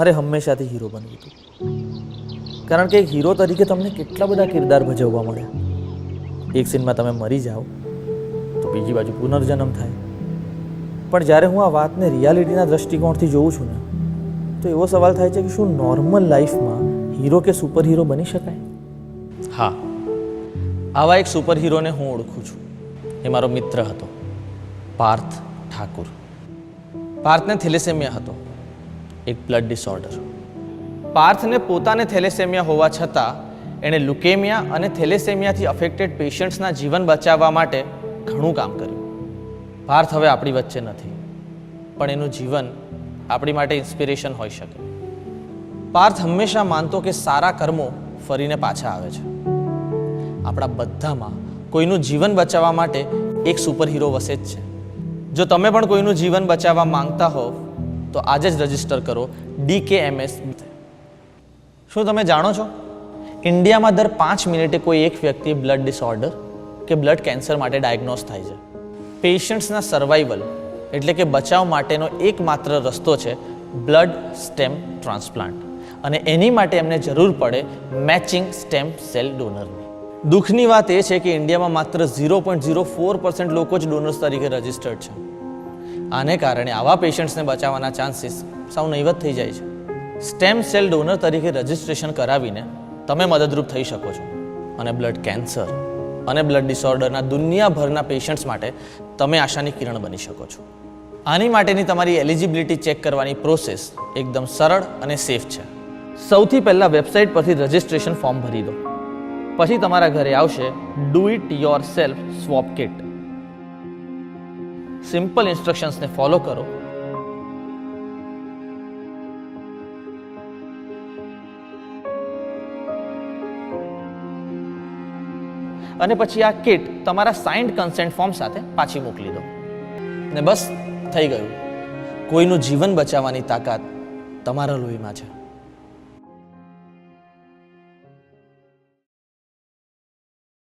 મારે હંમેશાથી હીરો બનવું હતું, કારણ કે એક હીરો તરીકે તમને કેટલા બધા કિરદાર ભજવવા મળે. એક સીનમાં તમે મરી જાઓ તો બીજી બાજુ પુનર્જન્મ થાય. પણ જ્યારે હું આ વાતને રિયાલિટીના દૃષ્ટિકોણથી જોઉં છું ને, તો એવો સવાલ થાય છે કે શું નોર્મલ લાઈફમાં હીરો કે સુપર હીરો બની શકાય? હા, આવા એક સુપર હીરોને હું ઓળખું છું. એ મારો મિત્ર હતો, પાર્થ ઠાકુર. પાર્થને થેલેસેમિયા હતો, એક બ્લડ ડિસઓર્ડર. પાર્થને પોતાને થેલેસેમિયા હોવા છતાં એણે લ્યુકેમિયા અને થેલેસેમિયાથી અફેક્ટેડ પેશન્ટ્સના જીવન બચાવવા માટે ઘણું કામ કર્યું. પાર્થ હવે આપણી વચ્ચે નથી, પણ એનું જીવન આપણી માટે ઇન્સ્પિરેશન હોઈ શકે. પાર્થ હંમેશા માનતો કે સારા કર્મો ફરીને પાછા આવે છે. આપણા બધામાં કોઈનું જીવન બચાવવા માટે એક સુપર હીરો વસે જ છે. જો તમે પણ કોઈનું જીવન બચાવવા માંગતા હોવ તો આજે જ રજીસ્ટર કરો DKMS. શું તમે જાણો છો, ઇન્ડિયામાં દર 5 મિનિટે કોઈ એક વ્યક્તિ બ્લડ ડિસઓર્ડર કે બ્લડ કેન્સર માટે ડાયગ્નોઝ થાય છે. પેશન્ટ્સના સર્વાઈવલ એટલે કે બચાવ માટેનો એકમાત્ર રસ્તો છે બ્લડ સ્ટેમ ટ્રાન્સપ્લાન્ટ, અને એની માટે એમને જરૂર પડે મેચિંગ સ્ટેમ સેલ ડોનરની. દુઃખની વાત એ છે કે ઇન્ડિયામાં માત્ર 0.04% લોકો જ ડોનર્સ તરીકે રજિસ્ટર્ડ છે. આને કારણે આવા પેશન્ટ્સને બચાવવાના ચાન્સીસ સાવ નહીવત થઈ જાય છે. સ્ટેમ સેલ ડોનર તરીકે રજિસ્ટ્રેશન કરાવીને તમે મદદરૂપ થઈ શકો છો અને બ્લડ કેન્સર અને બ્લડ ડિસઓર્ડરના દુનિયાભરના પેશન્ટ્સ માટે તમે આશાની કિરણ બની શકો છો. આની માટેની તમારી એલિજિબિલિટી ચેક કરવાની પ્રોસેસ એકદમ સરળ અને સેફ છે. સૌથી પહેલાં વેબસાઇટ પરથી રજિસ્ટ્રેશન ફોર્મ ભરી દો. પછી તમારા ઘરે આવશે do it yourself swap kit. Simple ઇન્સ્ટ્રક્શન્સને ફોલો કરો. અને પછી આ કિટ તમારા સાઇન્ડ કન્સેન્ટ ફોર્મ સાથે પાછી મોકલી દો. ને બસ થઈ ગયું. કોઈનું જીવન બચાવવાની તાકાત તમારા લોહીમાં છે.